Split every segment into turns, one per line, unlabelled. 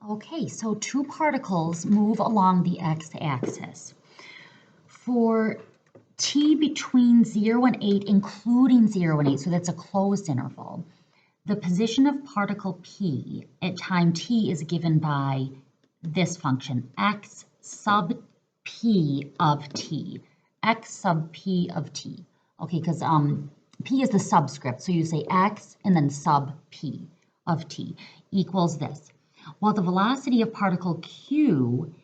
Okay, so two particles move along the x-axis. For t between 0 and 8, including 0 and 8, so that's a closed interval, the position of particle p at time t is given by this function, x sub p of t, x sub p of t. Okay, because p is the subscript, so you say x and then sub p of t equals this. Well, the velocity of particle q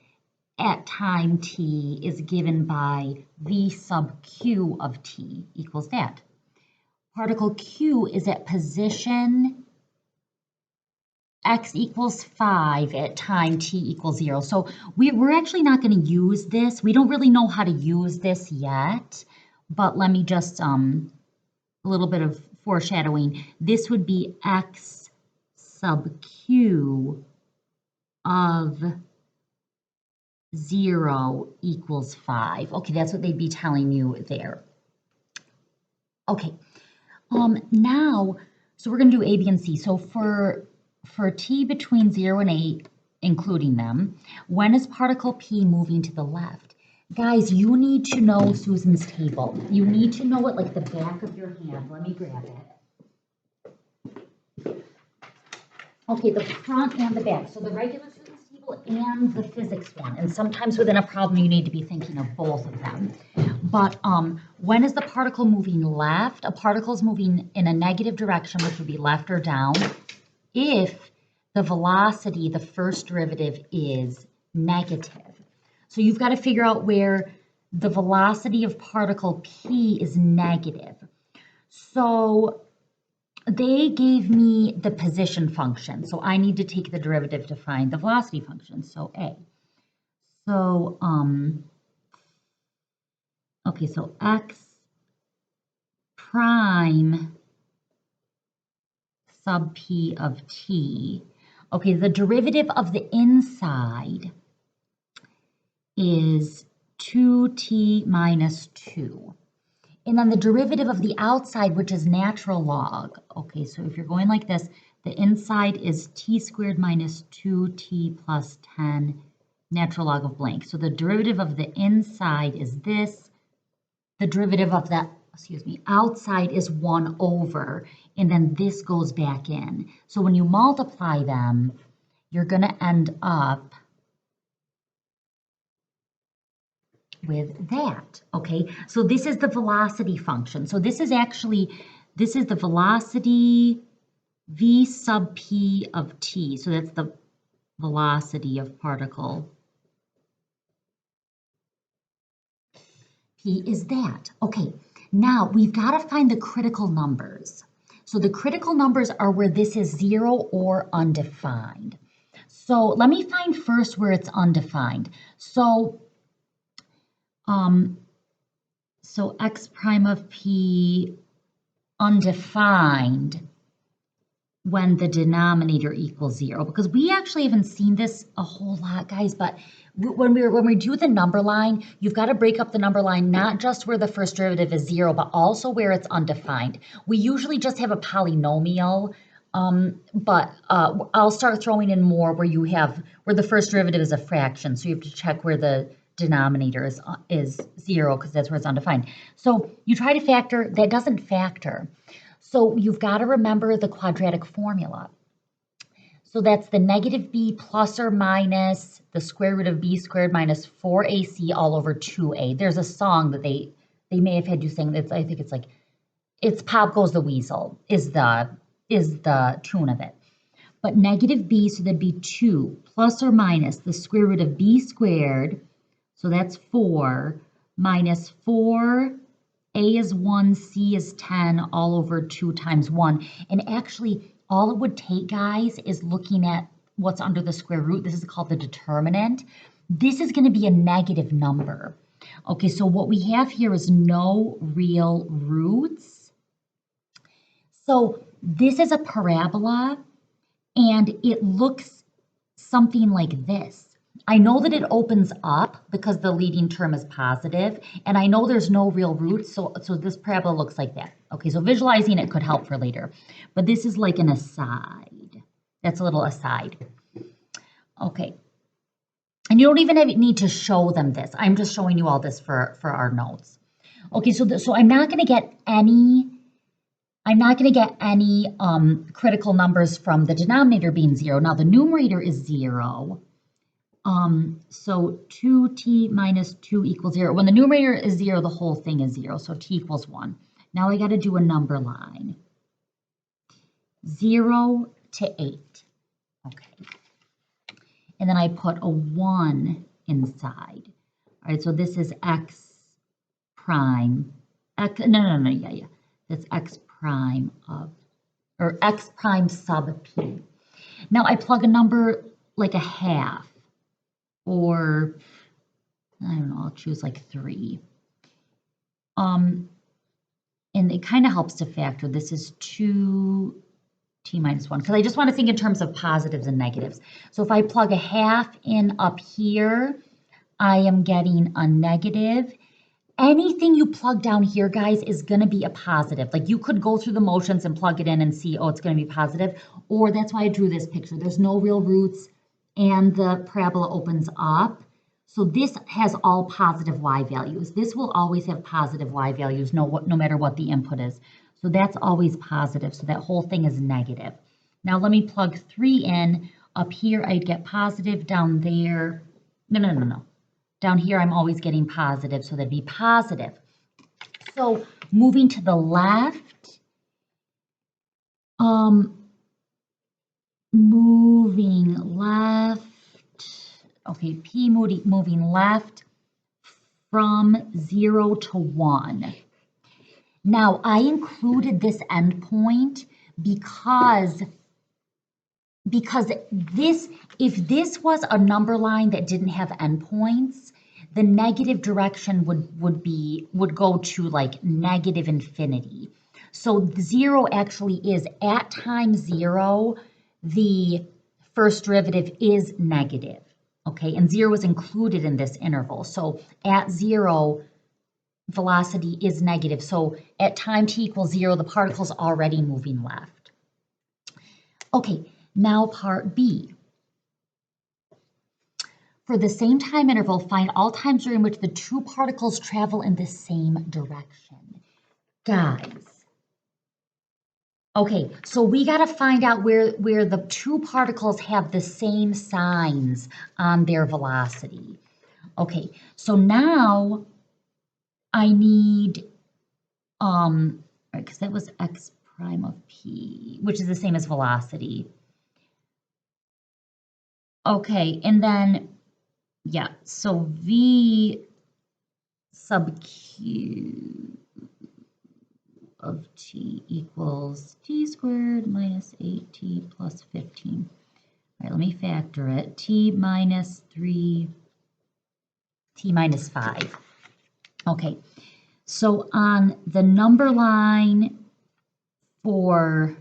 at time t is given by v sub q of t equals that. Particle q is at position x equals 5 at time t equals 0. So we're actually not going to use this. We don't really know how to use this yet, but let me just, a little bit of foreshadowing. This would be x sub q of 0 equals 5. Okay, that's what they'd be telling you there. Okay, now, so we're going to do A, B, and C. So for t between 0 and 8, including them, when is particle P moving to the left? Guys, you need to know Susan's table. You need to know it like the back of your hand. Let me grab it. Okay, the front and the back. So the regular Susan's table and the physics one. And sometimes within a problem, you need to be thinking of both of them. But when is the particle moving left? A particle is moving in a negative direction, which would be left or down, if the velocity, the first derivative, is negative. So you've got to figure out where the velocity of particle P is negative. So they gave me the position function, so I need to take the derivative to find the velocity function, so A. So, okay, so x prime sub p of t. Okay, the derivative of the inside is 2t minus 2. And then the derivative of the outside, which is natural log. Okay, so if you're going like this, the inside is t squared minus 2t plus 10 natural log of blank. So the derivative of the inside is this. The derivative of the, outside is 1 over, and then this goes back in. So when you multiply them, you're going to end up with that, okay? So this is the velocity function. So this is the velocity v sub p of t. So that's the velocity of particle P is that. Okay, now we've got to find the critical numbers. So the critical numbers are where this is 0 or undefined. So let me find first where it's undefined. So x prime of P undefined when the denominator equals 0, because we actually haven't seen this a whole lot, guys, but when we do the number line, you've got to break up the number line, not just where the first derivative is 0, but also where it's undefined. We usually just have a polynomial, but I'll start throwing in more where the first derivative is a fraction, so you have to check where the denominator is 0, because that's where it's undefined. So you try to factor, that doesn't factor. So you've got to remember the quadratic formula. So that's the negative b plus or minus the square root of b squared minus 4ac all over 2a. There's a song that they may have had you sing. I think it's like, it's Pop Goes the Weasel is the tune of it. But negative b, so that'd be 2 plus or minus the square root of b squared, so that's 4, minus 4, a is 1, c is 10, all over 2 times 1. And actually, all it would take, guys, is looking at what's under the square root. This is called the determinant. This is going to be a negative number. Okay, so what we have here is no real roots. So this is a parabola, and it looks something like this. I know that it opens up because the leading term is positive, and I know there's no real roots, so this parabola looks like that. Okay, so visualizing it could help for later. But this is like an aside. That's a little aside. Okay. And you don't even need to show them this. I'm just showing you all this for our notes. Okay, so I'm not going to get any critical numbers from the denominator being 0. Now the numerator is 0. So 2t minus 2 equals 0. When the numerator is 0, the whole thing is 0. So t equals 1. Now I got to do a number line. 0 to 8. Okay. And then I put a 1 inside. All right, so this is x prime. Yeah. That's x prime of, or x prime sub p. Now I plug a number like a half, or I don't know, I'll choose like 3. And it kind of helps to factor. This is 2t minus 1, because I just want to think in terms of positives and negatives. So if I plug a half in up here, I am getting a negative. Anything you plug down here, guys, is going to be a positive. Like you could go through the motions and plug it in and see, oh, it's going to be positive. Or that's why I drew this picture. There's no real roots and the parabola opens up. So this has all positive y values. This will always have positive y values no matter what the input is. So that's always positive. So that whole thing is negative. Now let me plug 3 in. Up here, I'd get positive. Down there, no. Down here, I'm always getting positive, so that'd be positive. So moving to the left, moving left, okay, P moving left from 0 to 1. Now, I included this endpoint because if this was a number line that didn't have endpoints, the negative direction would go to like negative infinity. So 0 actually is at time 0, the first derivative is negative. Okay, and 0 is included in this interval. So at 0, velocity is negative. So at time t equals 0, the particle's already moving left. Okay. Now part B. For the same time interval, find all times during which the two particles travel in the same direction. Guys. Okay, so we got to find out where the two particles have the same signs on their velocity. Okay, so now I need, right, because that was x prime of p, which is the same as velocity. Okay, and then, yeah, so V sub Q of t equals t squared minus 8t plus 15. All right, let me factor it. T minus 3, t minus 5. Okay, so on the number line for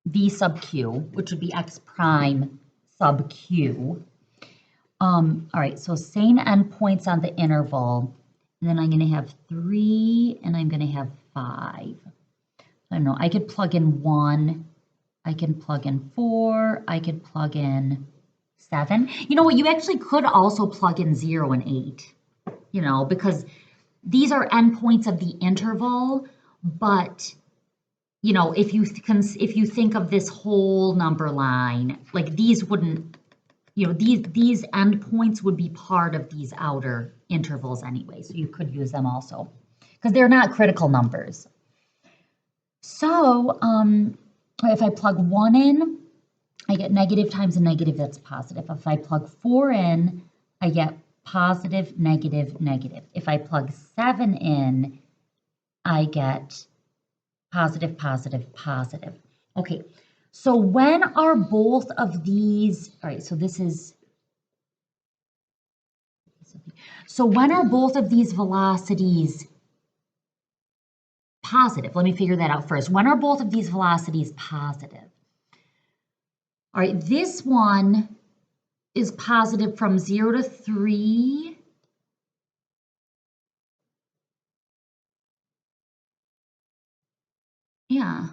V sub Q, which would be x prime sub Q. All right, so same endpoints on the interval. And then I'm going to have 3 and I'm going to have 5. I don't know, I could plug in 1, I can plug in 4, I could plug in 7. You know what, you actually could also plug in 0 and 8, you know, because these are endpoints of the interval, but you know, if you think of this whole number line, like these wouldn't, you know, these endpoints would be part of these outer intervals anyway, so you could use them also because they're not critical numbers. So if I plug 1 in, I get negative times a negative, that's positive. If I plug 4 in, I get positive, negative, negative. If I plug 7 in, I get positive, positive, positive. Okay, so when are both of these, all right, so this is, so when are both of these velocities positive? Let me figure that out first. When are both of these velocities positive? All right, this one is positive from 0 to 3. Yeah.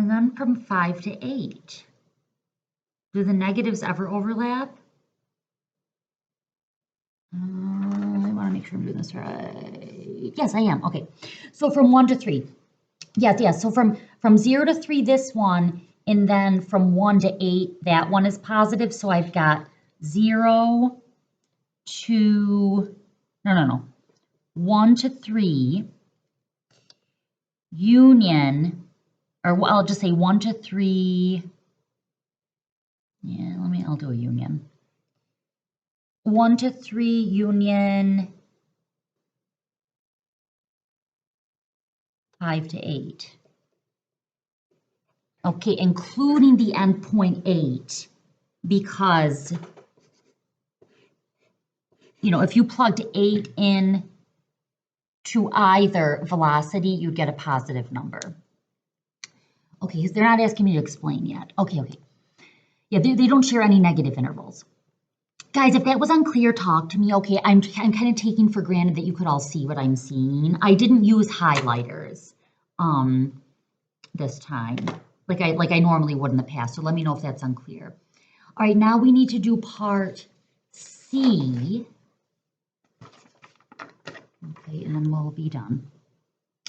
And then from 5 to 8. Do the negatives ever overlap? I want to make sure I'm doing this right. Yes, I am. Okay. So from 1 to 3. Yes. So from 0 to 3, this one, and then from 1 to 8, that one is positive. So I've got 0 to, no. 1 to 3, union, or I'll just say 1 to 3. Yeah, I'll do a union. 1 to 3, union 5 to 8. Okay, including the endpoint 8, because, if you plugged 8 in to either velocity, you'd get a positive number. Okay, because they're not asking me to explain yet. Okay. Yeah, they don't share any negative intervals. Guys, if that was unclear, talk to me. Okay, I'm kind of taking for granted that you could all see what I'm seeing. I didn't use highlighters this time, like I normally would in the past. So let me know if that's unclear. All right, now we need to do part C. Okay, and then we'll be done.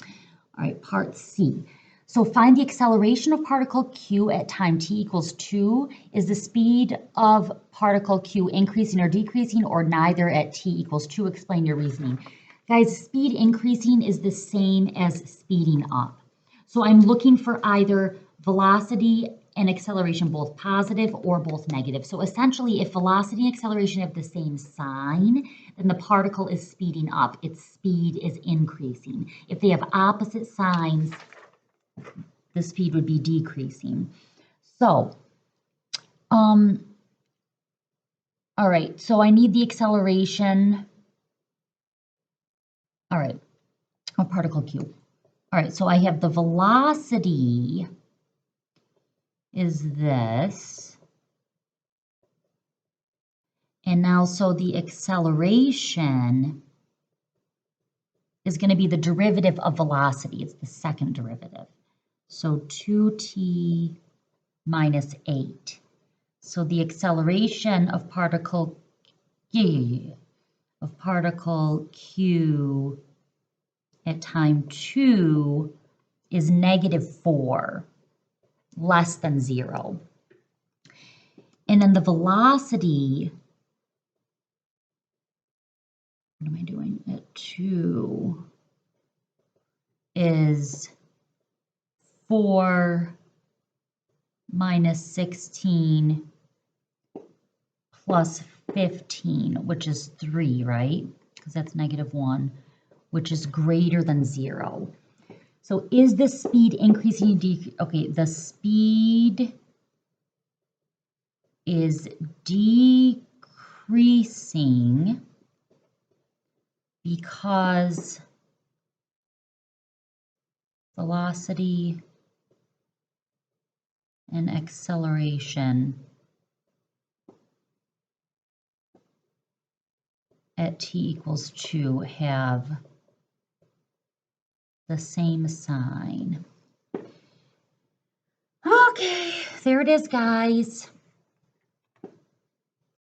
All right, part C. So find the acceleration of particle Q at time t equals 2. Is the speed of particle Q increasing or decreasing, or neither at t equals 2? Explain your reasoning. Guys, speed increasing is the same as speeding up. So I'm looking for either velocity and acceleration both positive or both negative. So essentially, if velocity and acceleration have the same sign, then the particle is speeding up. Its speed is increasing. If they have opposite signs, the speed would be decreasing. So, all right, so I need the acceleration. All right, of particle Q. All right, so I have the velocity is this. And now, so the acceleration is going to be the derivative of velocity. It's the second derivative. So 2t minus 8. So the acceleration of particle Q at time 2 is -4, less than 0. And then the velocity, what am I doing, at 2 is 4 minus 16 plus 15, which is 3, right? Because that's -1, which is greater than 0. So is the speed increasing? Okay, the speed is decreasing because velocity and acceleration at t equals 2 have the same sign. Okay, there it is, guys.